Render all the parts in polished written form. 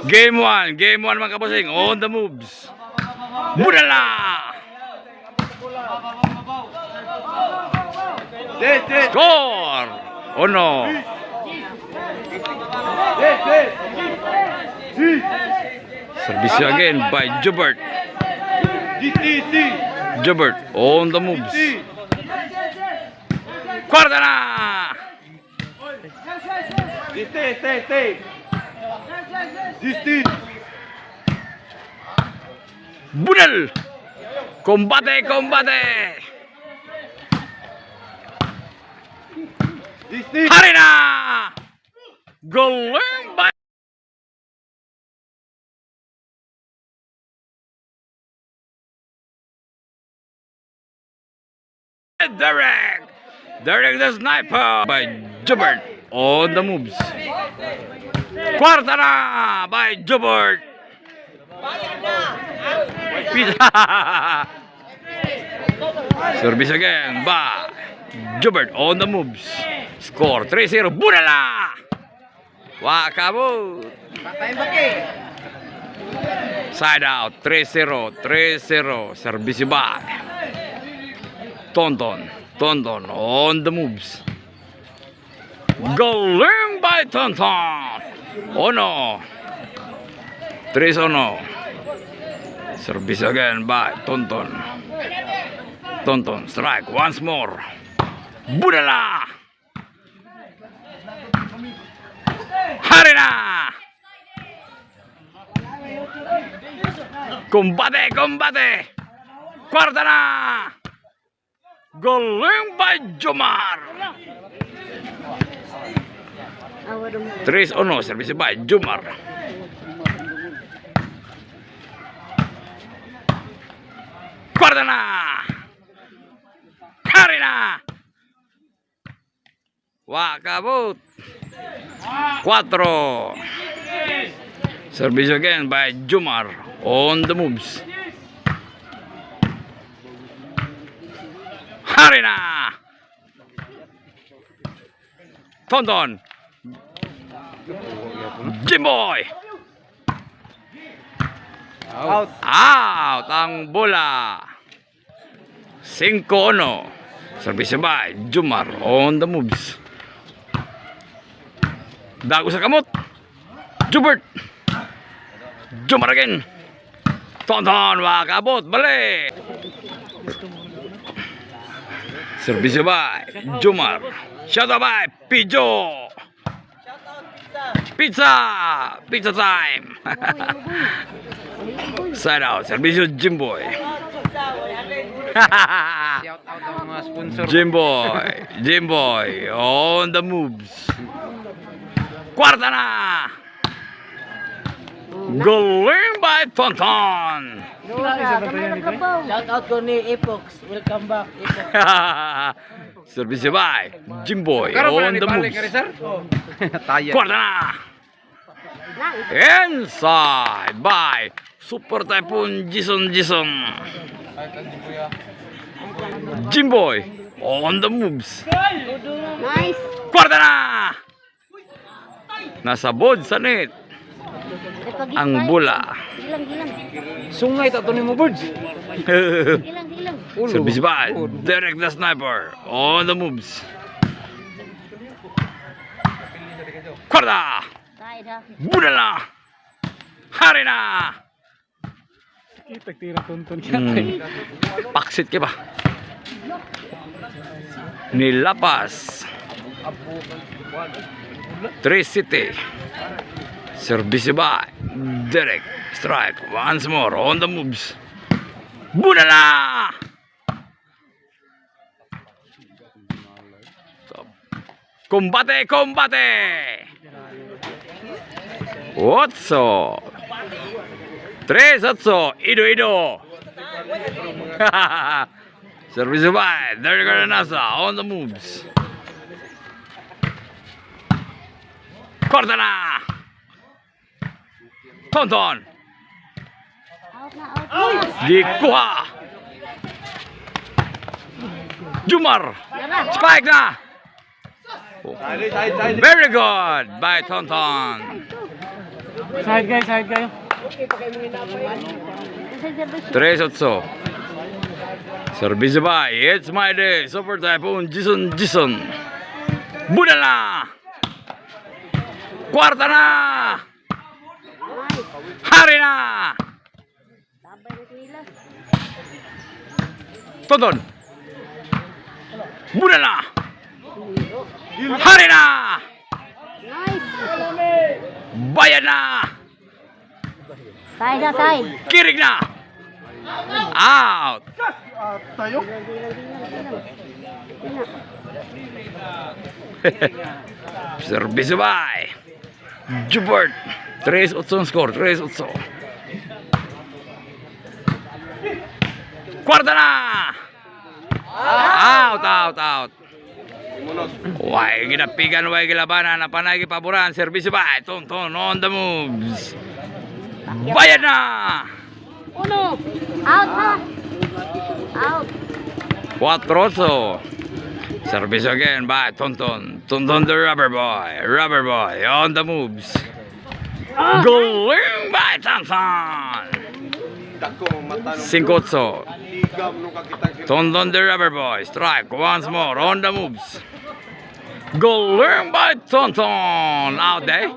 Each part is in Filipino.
Game 1 mga kabosing. On the moves. Budala! Score! Uno. Service again by Jubert. Jubert on the moves. Kwarta na! Stay. Budal! Combate! Hari na! Galing by Derek the sniper by Jubert on the moves. Kwarta na by Jubert. Service again by Jubert on the moves. Score 3-0. Budala! Wakabut. Side out 3-0. Service by Tonton on the moves. Galing by Tonton. Oh no. 3-0. Service again by Tonton. Strike once more. Budala! Hari na! Combate! Kwarta na! Galing by Jomar! 3-0, service by Jomar. Kwarta na! Hari na! Wakabut! 4. Service again by Jomar on the moves. Hari na! Tonton! Jimboy! Out ang bola. 5-1. Service by Jomar on the moves. Dago sa kamot. Jubert. Jomar again. Tonton wakabot. Balik. Service by Jomar. Shot by Pijo. Pizza time. Side out. Service Jimboy. Shout out ang mga sponsor. Jimboy on the moves. Kwarta na! Galing by Tonton! Shout out ko ni Epox. Welcome back, Epox. Service by Jimboy on the moves. Kwarta na! Inside by Super Typhoon Jason. Jimboy on the moves. Nice. Kwarta na! Nasa bod sa net ang bola. Gilang. Sungay tato ni mo birds. Gilang. Service by Derek the sniper on the moves. Kwarta! Side ha. Budala! Hari na! Tira Tonton. Paksit ka ba? Nilapas. 3-0. Service by Derek. Strike once more on the moves. Budala! Combate! 8. 3-8. Ido. Service by Derek Aranasa on the moves. Korta na! Tonton! Out na. Dikuha! Jomar! Spike na! Very good by Tonton. Side kayo. 3-8. Service by It's My Day. Super Typhoon Jason. Budala. Kwarta na. Hari na. Tonton. Budala. Hari na. Bayan na. Side. Kirig na. Out. Service by Jubert. 3-8 ang score. 3-8. Kwarta na. Out. Way ginapigan, way gilabanan, napanay gipaboran. Service by Tonton on the moves. Bayad na. Uno. Out ha. Out. 4-8. Service again by Tonton the rubber boy on the moves. Going by Tonton. 5-8. Tonton the rubber boy. Strike once more on the moves. Going by Tonton. Out there.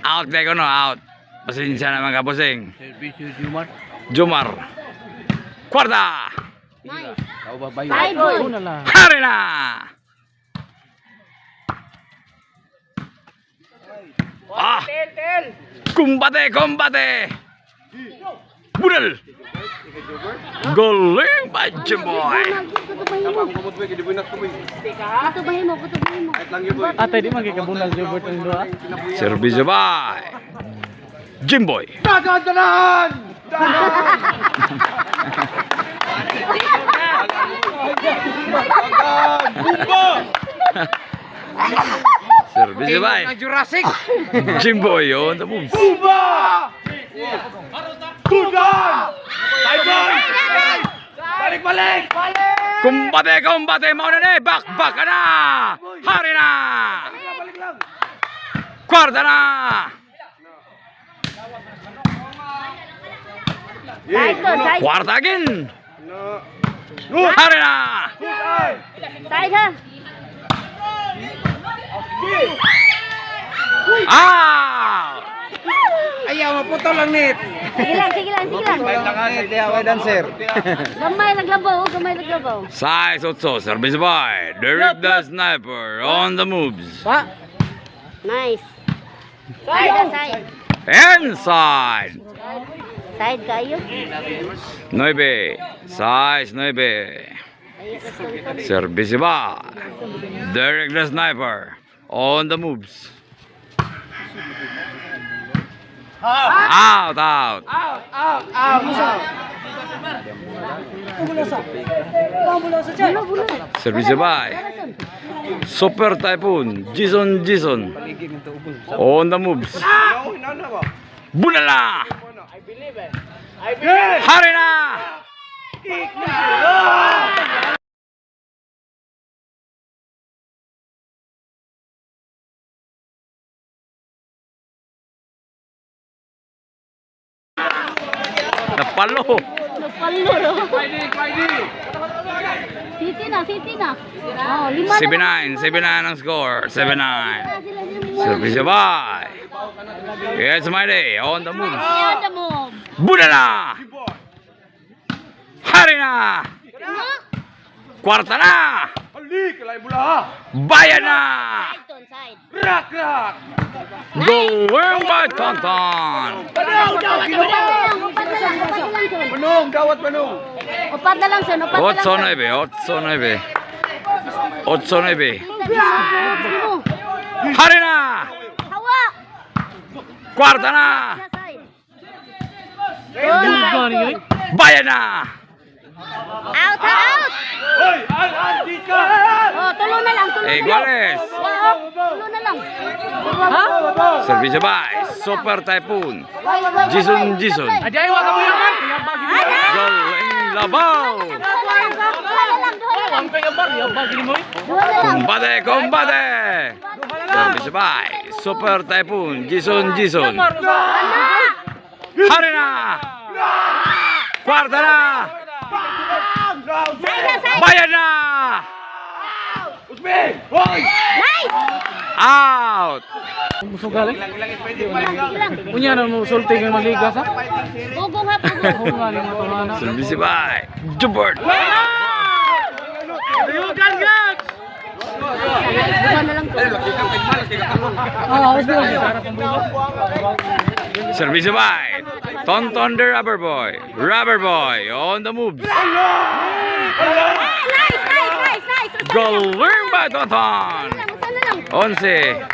Out there kono, out. Pasensya na mga busing. Jumar. Kwarta. Nice. Babayo. Side boy. Una lang. Hari na. Kumbate. Budal. Galing by Jimboy. Kutubahin mo. Atay di magkikabunal Jobert ang doa. Service by Jimboy. Service by Jurassic. Jimboy on the moves. Balik. Kumbate. Mauna na. Back ka na. Hari na. Kwarta na. Side. Kwarta again. Hari na. Side ha. Ayaw, maputo lang nit. Sige lang. Away dancer. Gamay naglabaw. Size 8. Service by Derek the Sniper on the moves. Nice. Side. Inside. Side kayo. 9. Size 9. Service by Derek the Sniper on the moves. Out. Service by Super Typhoon Jason on the moves. Bunala. Hari na. Napalo. City na. Oh, 5 7-9 ang score. 7-9. Service by It's My Day on the moves. Budala. Hari na. Kwarta na. Bayan na. Going by Tonton. Upat na lang son. 8-9. Hari na. Hawa. Kwarta na. Bayan na. Out. Oh, tulo na lang. Iguales. Tulo na lang. Service by Super Typhoon Jason. Ajay, wag mo yan. Galing Labaw! Kumbate, kumbate! Service by Super Typhoon, Jason. Hari na! Kwarta na! Bayan na! Out! Gusto galing? Unya na mo sulti kang maligas ha? Bugong ha, bugong. Oo nga rin mo ito na. Service by Jubert! Bukan na lang to. Gusto lang. Service by Tonton the Rubber Boy. Rubber Boy on the move. Nice. Galing by Tonton. Usan na lang. 11.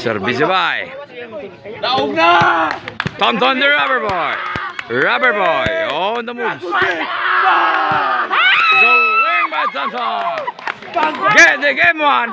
Service by Tonton the Rubber Boy. Rubber Boy on the move. Galing by Tonton. Get the game one.